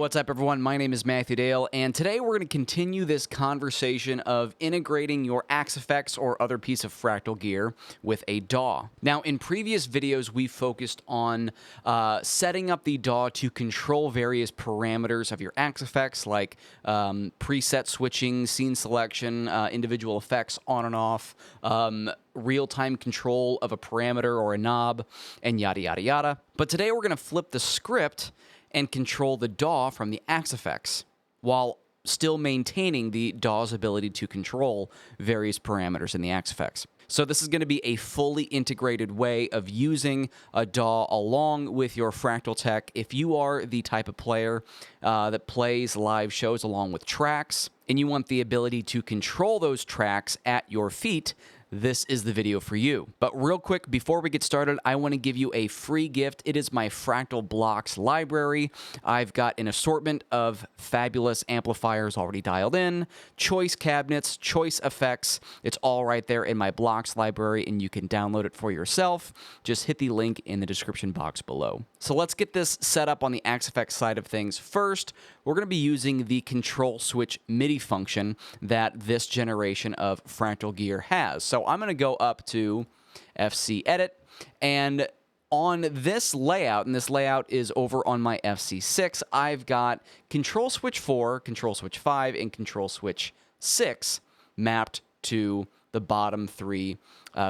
what's up everyone? My name is Matthew Dale, and today we're going to continue this conversation of integrating your Axe effects or other piece of Fractal gear with a DAW. Now, in previous videos, we focused on setting up the DAW to control various parameters of your Axe effects, like preset switching, scene selection, individual effects on and off, real-time control of a parameter or a knob, and yada, yada, yada. But today we're going to flip the script and control the DAW from the Axe effects, while still maintaining the DAW's ability to control various parameters in the Axe effects. So this is going to be a fully integrated way of using a DAW along with your Fractal tech. If you are the type of player that plays live shows along with tracks, and you want the ability to control those tracks at your feet, this is the video for you. But real quick, before we get started, I want to give you a free gift. It is my Fractal Blocks library. I've got an assortment of fabulous amplifiers already dialed in, choice cabinets, choice effects. It's all right there in my Blocks library, and you can download it for yourself. Just hit the link in the description box below. So let's get this set up on the Axe effects side of things. First, we're going to be using the Control Switch MIDI function that this generation of Fractal gear has. So I'm going to go up to FC Edit, and on this layout, and this layout is over on my FC6, I've got Control Switch 4, Control Switch 5, and Control Switch 6 mapped to the bottom three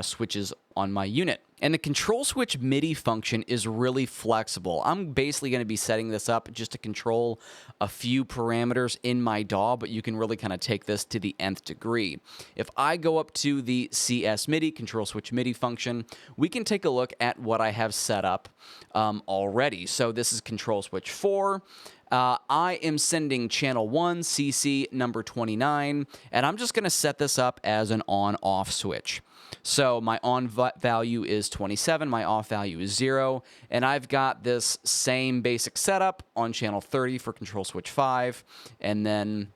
switches on my unit. And the Control Switch MIDI function is really flexible. I'm basically going to be setting this up just to control a few parameters in my DAW, but you can really kind of take this to the nth degree. If I go up to the CS MIDI, Control Switch MIDI function, we can take a look at what I have set up already. So this is Control Switch 4. I am sending channel 1, CC number 29, and I'm just going to set this up as an on-off switch. So my on value is 27, my off value is 0, and I've got this same basic setup on channel 30 for Control Switch 5, and then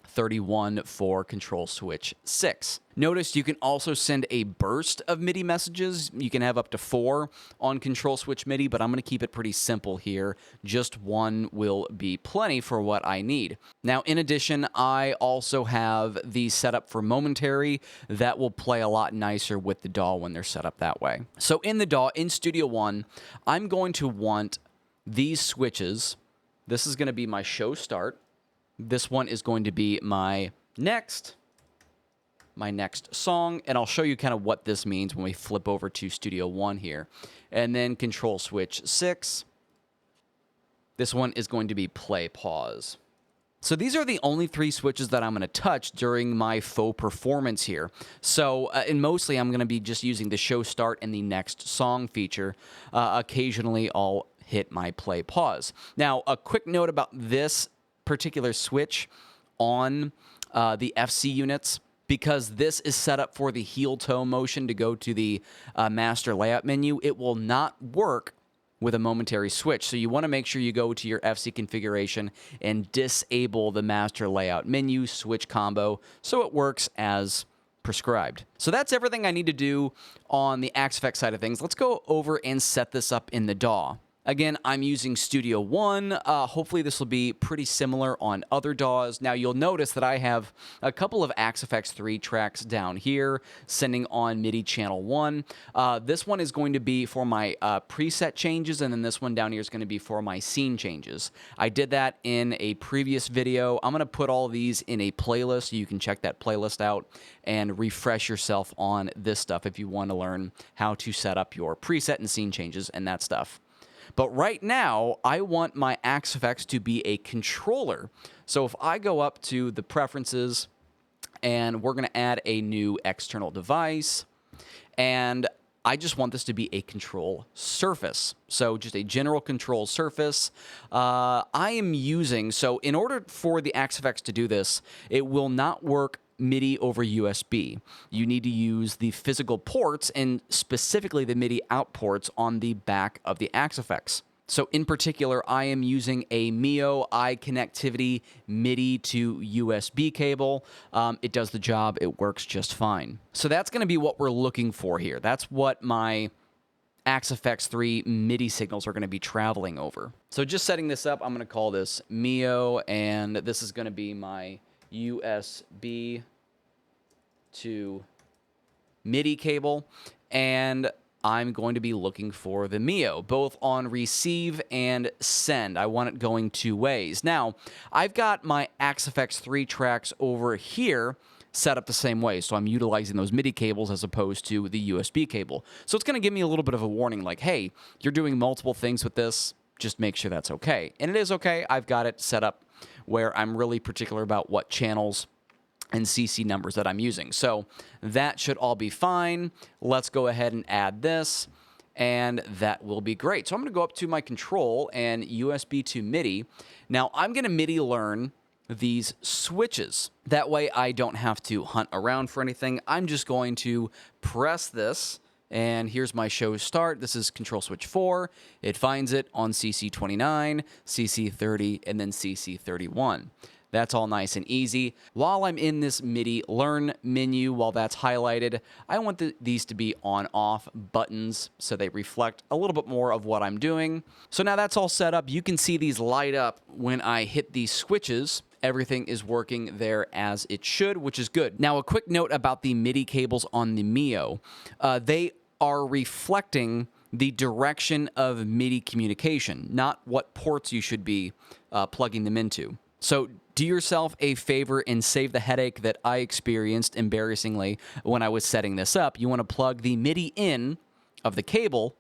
31 for Control Switch 6. Notice you can also send a burst of MIDI messages. You can have up to 4 on Control Switch MIDI, but I'm going to keep it pretty simple here. Just 1 will be plenty for what I need. Now, in addition, I also have the setup for momentary that will play a lot nicer with the DAW when they're set up that way. So in the DAW, in Studio One, I'm going to want these switches. This is going to be my show start. This one is going to be my next song, and I'll show you kind of what this means when we flip over to Studio One here. And then Control Switch 6. This one is going to be play pause. So these are the only 3 switches that I'm going to touch during my faux performance here. So, and mostly I'm going to be just using the show start and the next song feature. Occasionally I'll hit my play pause. Now, a quick note about this particular switch on the FC units, because this is set up for the heel toe motion to go to the master layout menu, it will not work with a momentary switch. So you want to make sure you go to your FC configuration and disable the master layout menu switch combo so it works as prescribed. So that's everything I need to do on the Axe effects side of things. Let's go over and set this up in the DAW. Again, I'm using Studio One. Hopefully this will be pretty similar on other DAWs. Now, you'll notice that I have a couple of Axe Effects 3 tracks down here, sending on MIDI channel 1. This one is going to be for my preset changes, and then this one down here is going to be for my scene changes. I did that in a previous video. I'm going to put all these in a playlist, so you can check that playlist out and refresh yourself on this stuff if you want to learn how to set up your preset and scene changes and that stuff. But right now, I want my Axe effects to be a controller. So if I go up to the preferences, and we're going to add a new external device, and I just want this to be a control surface. So just a general control surface. I am using, so in order for the Axe effects to do this, it will not work MIDI over USB. You need to use the physical ports, and specifically the MIDI out ports on the back of the Axe effects. So in particular, I am using a Mio iConnectivity MIDI to USB cable. It does the job. It works just fine. So that's going to be what we're looking for here. That's what my Axe 3 MIDI signals are going to be traveling over. So just setting this up, I'm going to call this Mio, and this is going to be my USB to MIDI cable, and I'm going to be looking for the Mio, both on receive and send. I want it going two ways. Now, I've got my Axe 3 tracks over here set up the same way, so I'm utilizing those MIDI cables as opposed to the USB cable. So it's going to give me a little bit of a warning like, hey, you're doing multiple things with this, just make sure that's okay. And it is okay. I've got it set up where I'm really particular about what channels and CC numbers that I'm using. So that should all be fine. Let's go ahead and add this, and that will be great. So I'm going to go up to my control and USB to MIDI. Now I'm going to MIDI learn these switches. That way I don't have to hunt around for anything. I'm just going to press this, and here's my show start. This is Control Switch 4. It finds it on CC29, CC30, and then CC31. That's all nice and easy. While I'm in this MIDI Learn menu, while that's highlighted, I want these to be on-off buttons so they reflect a little bit more of what I'm doing. So now that's all set up. You can see these light up when I hit these switches. Everything is working there as it should, which is good. Now, a quick note about the MIDI cables on the Mio. They are reflecting the direction of MIDI communication, not what ports you should be plugging them into. So do yourself a favor and save the headache that I experienced embarrassingly when I was setting this up. You want to plug the MIDI in of the cable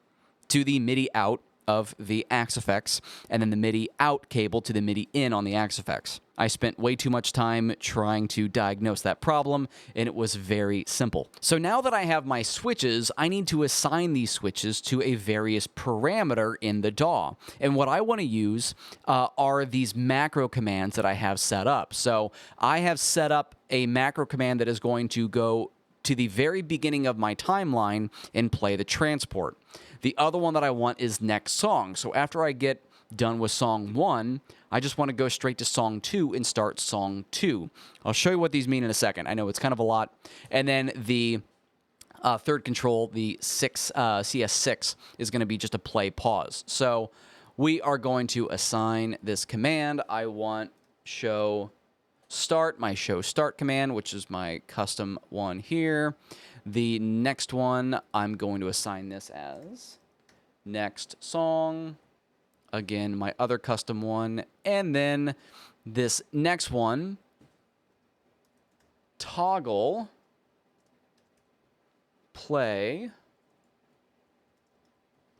to the MIDI out of the Axe, and then the MIDI out cable to the MIDI in on the Axe. I spent way too much time trying to diagnose that problem, and it was very simple. So now that I have my switches, I need to assign these switches to a various parameter in the DAW. And what I want to use are these macro commands that I have set up. So I have set up a macro command that is going to go to the very beginning of my timeline and play the transport. The other one that I want is next song. So after I get done with song 1, I just want to go straight to song 2 and start song 2. I'll show you what these mean in a second. I know it's kind of a lot. And then the third control, the CS6, is going to be just a play pause. So we are going to assign this command. I want show start, my show start command, which is my custom one here. The next one, I'm going to assign this as next song. Again, my other custom one. And then this next one, toggle, play,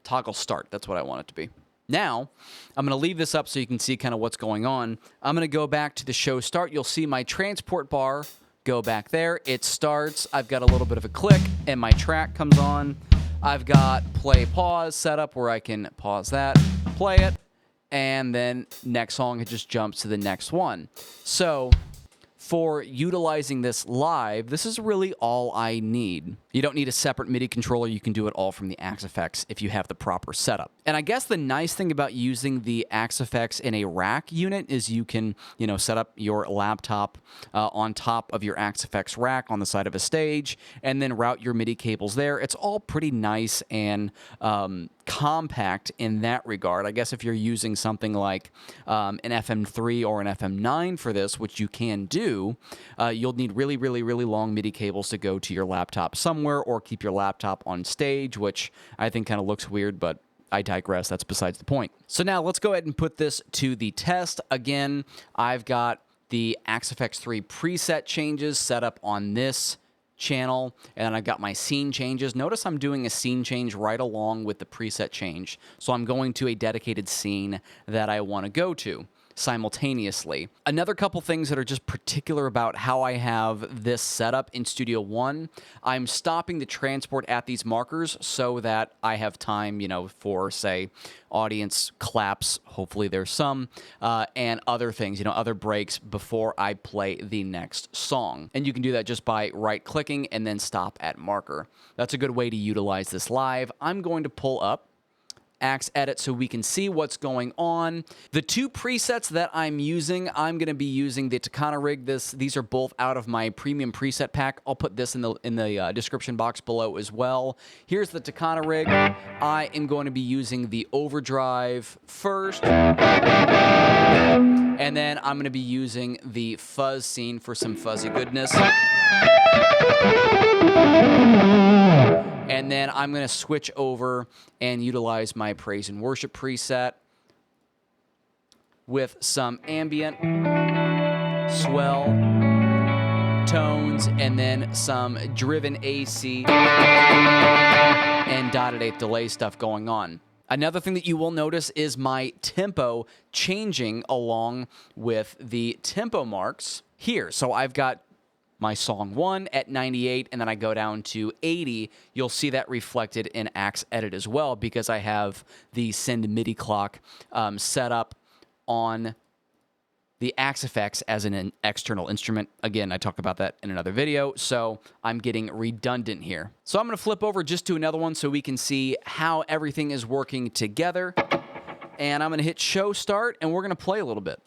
toggle start. That's what I want it to be. Now, I'm going to leave this up so you can see kind of what's going on. I'm going to go back to the show start. You'll see my transport bar go back there. It starts. I've got a little bit of a click, and my track comes on. I've got play pause set up where I can pause that, play it, and then next song, it just jumps to the next one. So for utilizing this live, this is really all I need. You don't need a separate MIDI controller. You can do it all from the Axe if you have the proper setup. And I guess the nice thing about using the Axe in a rack unit is you can, set up your laptop on top of your Axe rack on the side of a stage and then route your MIDI cables there. It's all pretty nice and compact in that regard. I guess if you're using something like an FM3 or an FM9 for this, which you can do, you'll need really, really, really long MIDI cables to go to your laptop somewhere or keep your laptop on stage, which I think kind of looks weird, but I digress. That's besides the point. So now let's go ahead and put this to the test. Again, I've got the Axe 3 preset changes set up on this channel, and I've got my scene changes. Notice I'm doing a scene change right along with the preset change. So I'm going to a dedicated scene that I want to go to simultaneously. Another couple things that are just particular about how I have this set up in Studio One, I'm stopping the transport at these markers so that I have time, for, say, audience claps, hopefully there's some, and other things, other breaks before I play the next song. And you can do that just by right-clicking and then stop at marker. That's a good way to utilize this live. I'm going to pull up Axe Edit so we can see what's going on. The two presets that I'm using, I'm going to be using the Takana Rig. These are both out of my premium preset pack. I'll put this in the description box below as well. Here's the Takana Rig. I am going to be using the overdrive first, and then I'm going to be using the fuzz scene for some fuzzy goodness. And then I'm going to switch over and utilize my praise and worship preset with some ambient, swell, tones, and then some driven AC and dotted eighth delay stuff going on. Another thing that you will notice is my tempo changing along with the tempo marks here. So I've got my song 1 at 98, and then I go down to 80. You'll see that reflected in Axe Edit as well, because I have the send MIDI clock set up on the Axe effects as an external instrument. Again, I talked about that in another video, so I'm getting redundant here. So I'm going to flip over just to another one so we can see how everything is working together. And I'm going to hit show start, and we're going to play a little bit.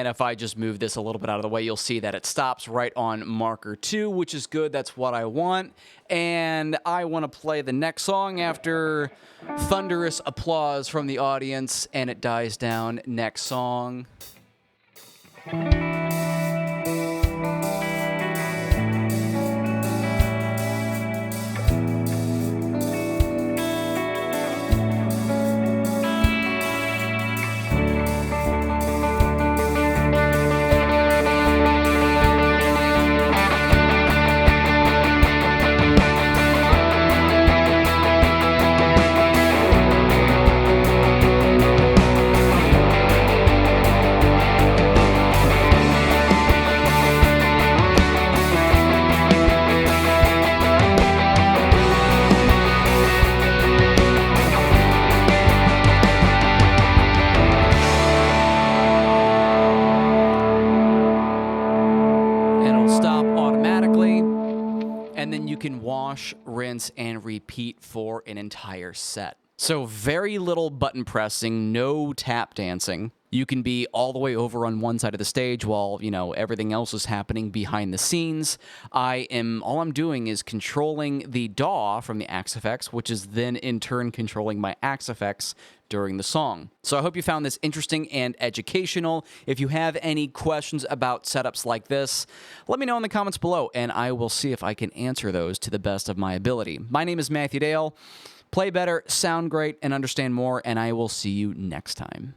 If I just move this a little bit out of the way, you'll see that it stops right on marker 2, which is good. That's what I want. And I want to play the next song after thunderous applause from the audience, and it dies down. Next song. And then you can wash, rinse, and repeat for an entire set. So very little button pressing, no tap dancing. You can be all the way over on one side of the stage while, you know, everything else is happening behind the scenes. All I'm doing is controlling the DAW from the Axe effects, which is then in turn controlling my Axe effects during the song. So I hope you found this interesting and educational. If you have any questions about setups like this, let me know in the comments below, and I will see if I can answer those to the best of my ability. My name is Matthew Dale. Play better, sound great, and understand more, and I will see you next time.